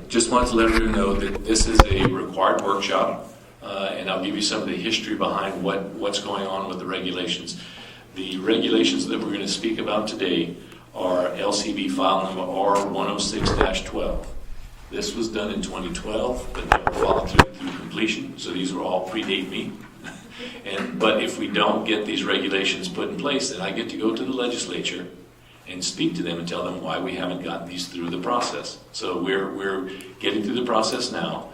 Just wanted to let everyone know that this is a required workshop, and I'll give you some of the history behind what's going on with the regulations. The regulations that we're going to speak about today are LCB file number R106-12. This was done in 2012, but never followed through completion, so these will all predate me. But if we don't get these regulations put in place, then I get to go to the legislature and speak to them and tell them why we haven't gotten these through the process. So we're getting through the process now.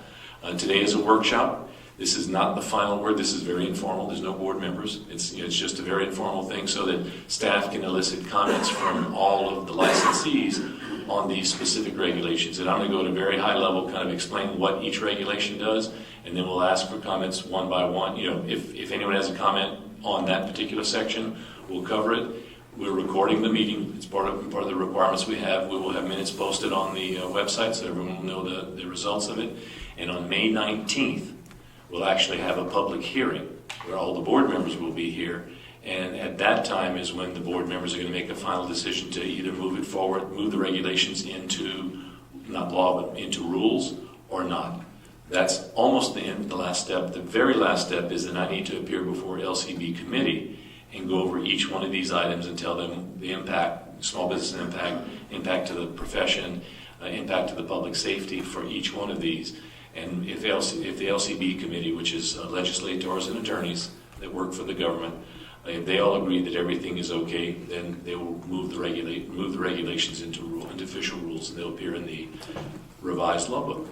Today is a workshop. This is not the final word. This is very informal. There's no board members. It's just a very informal thing so that staff can elicit comments from all of the licensees on these specific regulations. And I'm going to go at a very high level, kind of explain what each regulation does, and then we'll ask for comments one by one. If anyone has a comment on that particular section, we'll cover it. We're recording the meeting. It's part of the requirements we have. We will have minutes posted on the website so everyone will know the results of it. And on May 19th, we'll actually have a public hearing where all the board members will be here. And at that time is when the board members are going to make a final decision to either move it forward, move the regulations into, not law, but into rules or not. That's almost the last step. The very last step is that I need to appear before LCB committee and go over each one of these items and tell them the impact, small business impact, impact to the profession, impact to the public safety for each one of these. And if the LCB committee, which is legislators and attorneys that work for the government, if they all agree that everything is okay, then they will move the regulations into official rules, and they'll appear in the revised law book.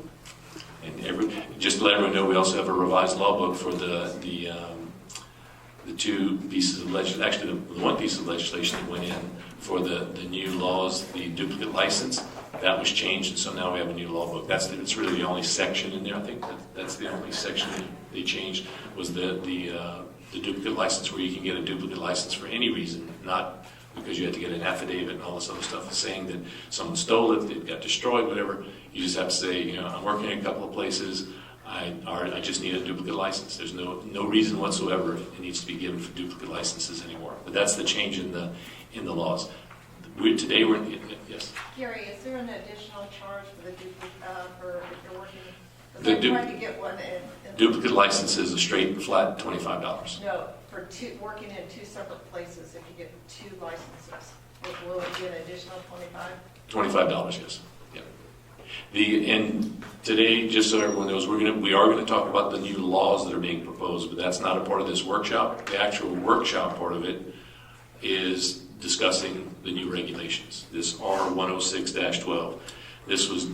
And just to let everyone know, we also have a revised law book for the two pieces of legislation, actually the one piece of legislation that went in for the new laws, the duplicate license, that was changed, and so now we have a new law book. It's really the only section in there. I think that's the only section they changed was the duplicate license, where you can get a duplicate license for any reason, not because you had to get an affidavit and all this other stuff saying that someone stole it, it got destroyed, whatever. You just have to say, I'm working in a couple of places. I just need a duplicate license. There's no reason whatsoever it needs to be given for duplicate licenses anymore. But that's the change in the laws. Today we're yes. Gary, is there an additional charge for the duplicate for if you're working? I'm trying to get one in duplicate license is a straight flat $25. No, for working in two separate places. If you get two licenses, will it be an additional $25? $25, yes. And today, just so everyone knows, we are going to talk about the new laws that are being proposed, but that's not a part of this workshop. The actual workshop part of it is discussing the new regulations. This R106-12. This was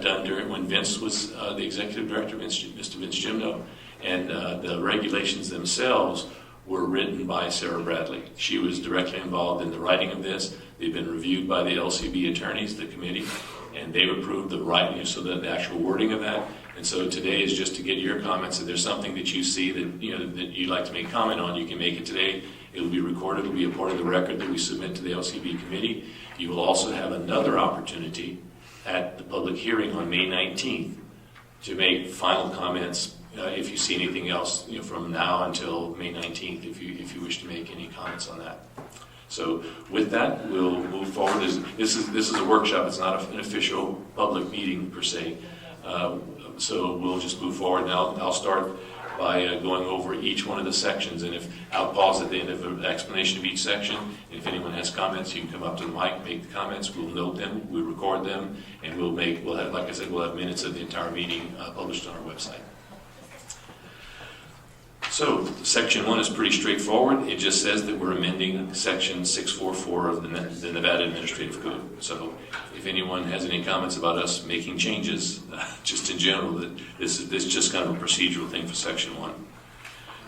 done during when Vince was the executive director, Mr. Vince Jimno, and the regulations themselves were written by Sarah Bradley. She was directly involved in the writing of this. They've been reviewed by the LCB attorneys, the committee, and they've approved the writing, so the actual wording of that. And so today is just to get your comments. If there's something that you see that that you'd like to make comment on, you can make it today. It'll be recorded. It'll be a part of the record that we submit to the LCB committee. You will also have another opportunity at the public hearing on May 19th to make final comments if you see anything else from now until May 19th, if you wish to make any comments on that. So with that, we'll move forward. This is a workshop. It's not an official public meeting per se. So we'll just move forward. Now I'll start by going over each one of the sections, and if I'll pause at the end of the explanation of each section. If anyone has comments, you can come up to the mic, make the comments. We'll note them, we'll record them, and we'll have, like I said, we'll have minutes of the entire meeting published on our website. So section 1 is pretty straightforward. It just says that we're amending section 644 of the Nevada Administrative Code. So if anyone has any comments about us making changes, just in general, that this is just kind of a procedural thing for section 1.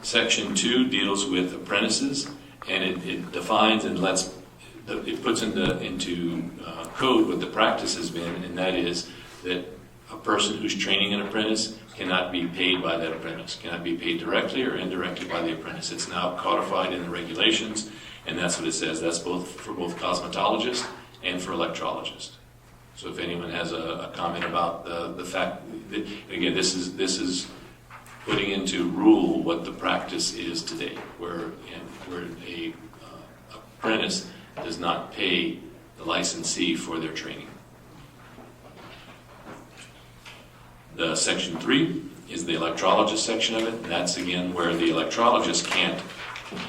Section 2 deals with apprentices, and it defines and it puts into code what the practice has been, and that is that a person who's training an apprentice cannot be paid by that apprentice, cannot be paid directly or indirectly by the apprentice. It's now codified in the regulations, and that's what it says. That's both for both cosmetologists and for electrologists. So if anyone has a comment about the fact that, again, this is putting into rule what the practice is today, where a apprentice does not pay the licensee for their training. The Section 3 is the electrologist section of it, and that's again where the electrologist can't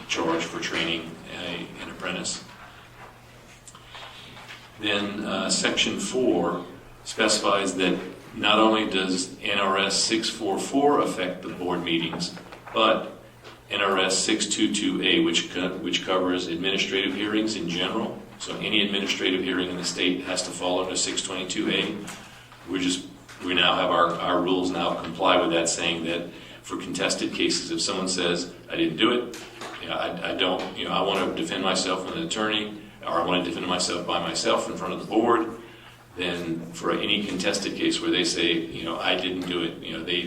charge for training an apprentice. Then Section 4 specifies that not only does NRS 644 affect the board meetings, but NRS 622A, which covers administrative hearings in general. So any administrative hearing in the state has to fall under 622A. We now have our rules now comply with that, saying that for contested cases, if someone says, I didn't do it, I want to defend myself with an attorney, or I want to defend myself by myself in front of the board, then for any contested case where they say, I didn't do it,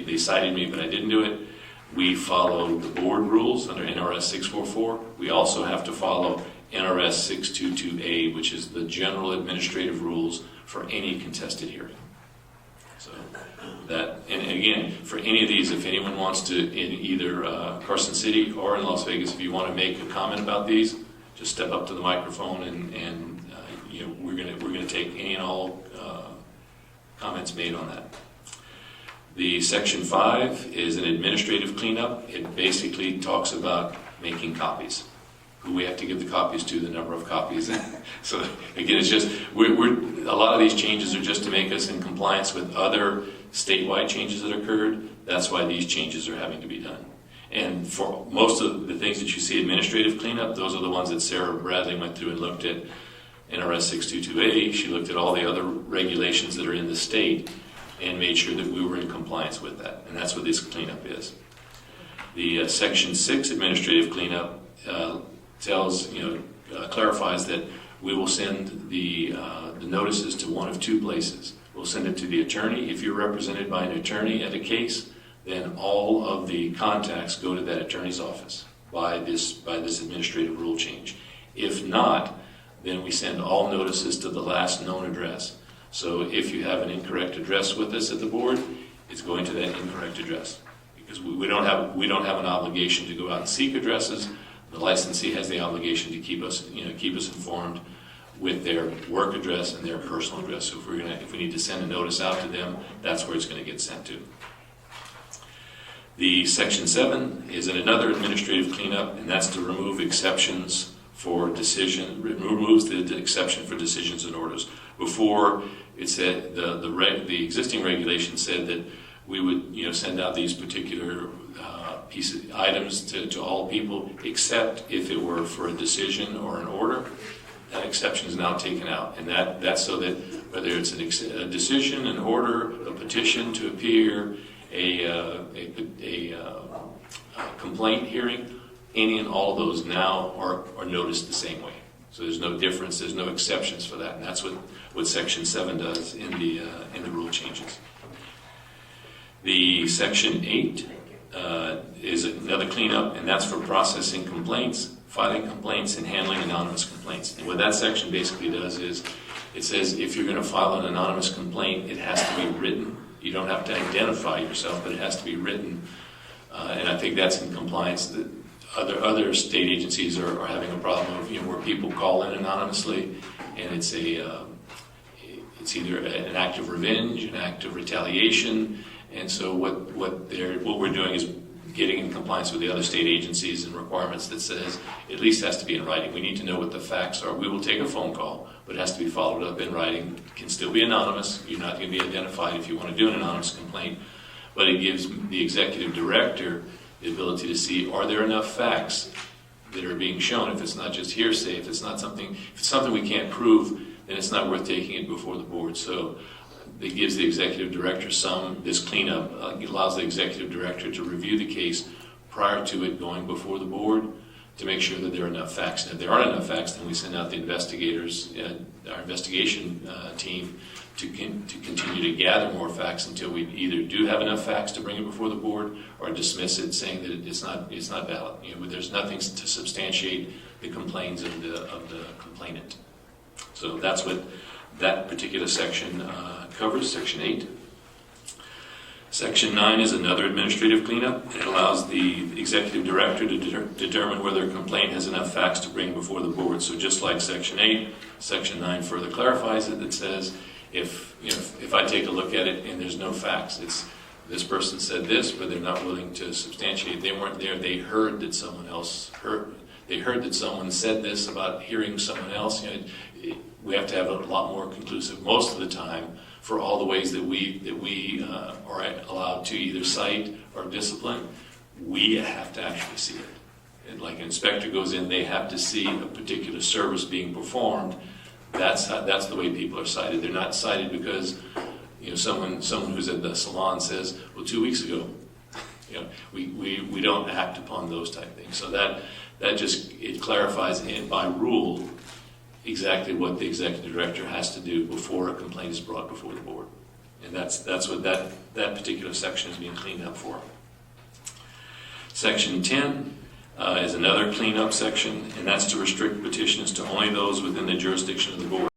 they cited me but I didn't do it, we follow the board rules under NRS 644. We also have to follow NRS 622A, which is the general administrative rules for any contested hearing. So that, and again, for any of these, if anyone wants to, in either Carson City or in Las Vegas, if you want to make a comment about these, just step up to the microphone and we're gonna take any and all comments made on that. The Section 5 is an administrative cleanup. It basically talks about making copies. Who we have to give the copies to, the number of copies. So again, it's just a lot of these changes are just to make us in compliance with other statewide changes that occurred. That's why these changes are having to be done. And for most of the things that you see administrative cleanup, those are the ones that Sarah Bradley went through and looked at. NRS 622A, she looked at all the other regulations that are in the state and made sure that we were in compliance with that. And that's what this cleanup is. The Section 6 administrative cleanup clarifies that we will send the notices to one of two places. We'll send it to the attorney. If you're represented by an attorney at a case, then all of the contacts go to that attorney's office by this administrative rule change. If not, then we send all notices to the last known address. So if you have an incorrect address with us at the board, it's going to that incorrect address, because we don't have an obligation to go out and seek addresses. The licensee has the obligation to keep us informed with their work address and their personal address. So if we need to send a notice out to them, that's where it's going to get sent to. The Section 7 is another administrative cleanup, and that's to remove exceptions for removes the exception for decisions and orders. Before, it said the existing regulation said that we would send out these particular items to all people, except if it were for a decision or an order. That exception is now taken out, and that's so that whether it's a decision, an order, a petition to appear, a complaint hearing, any and all of those now are noticed the same way. So there's no difference, there's no exceptions for that, and that's what Section 7 does in the rule changes. The Section 8 is another cleanup, and that's for processing complaints, filing complaints, and handling anonymous complaints. And what that section basically does is it says if you're going to file an anonymous complaint, it has to be written. You don't have to identify yourself, but it has to be written. And I think that's in compliance. Other state agencies are having a problem of where people call in anonymously, and it's either an act of revenge, an act of retaliation. And so what we're doing is getting in compliance with the other state agencies and requirements that says it at least has to be in writing. We need to know what the facts are. We will take a phone call, but it has to be followed up in writing. It can still be anonymous. You're not going to be identified if you want to do an anonymous complaint, but it gives the executive director the ability to see, are there enough facts that are being shown? If it's not just hearsay, if it's something we can't prove, then it's not worth taking it before the board. So it gives the executive director this cleanup, allows the executive director to review the case prior to it going before the board to make sure that there are enough facts. And if there aren't enough facts, then we send out the investigators, our investigation team, to continue to gather more facts until we either do have enough facts to bring it before the board or dismiss it, saying that it's not valid. There's nothing to substantiate the complaints of the complainant. So that's what that particular section covers, Section 8. Section 9 is another administrative cleanup. It allows the executive director to determine whether a complaint has enough facts to bring before the board. So just like Section 8, Section 9 further clarifies it. It says if I take a look at it and there's no facts, it's this person said this, but they're not willing to substantiate. They weren't there. They heard that someone else heard. They heard that someone said this about hearing someone else. We have to have a lot more conclusive most of the time for all the ways that we are allowed to either cite or discipline. We have to actually see it. And like an inspector goes in, they have to see a particular service being performed. That's the way people are cited. They're not cited because someone who's at the salon says, well, 2 weeks ago. We don't act upon those type things. So that just, it clarifies by rule exactly what the executive director has to do before a complaint is brought before the board. And that's what that particular section is being cleaned up for. Section 10 is another cleanup section, and that's to restrict petitions to only those within the jurisdiction of the board.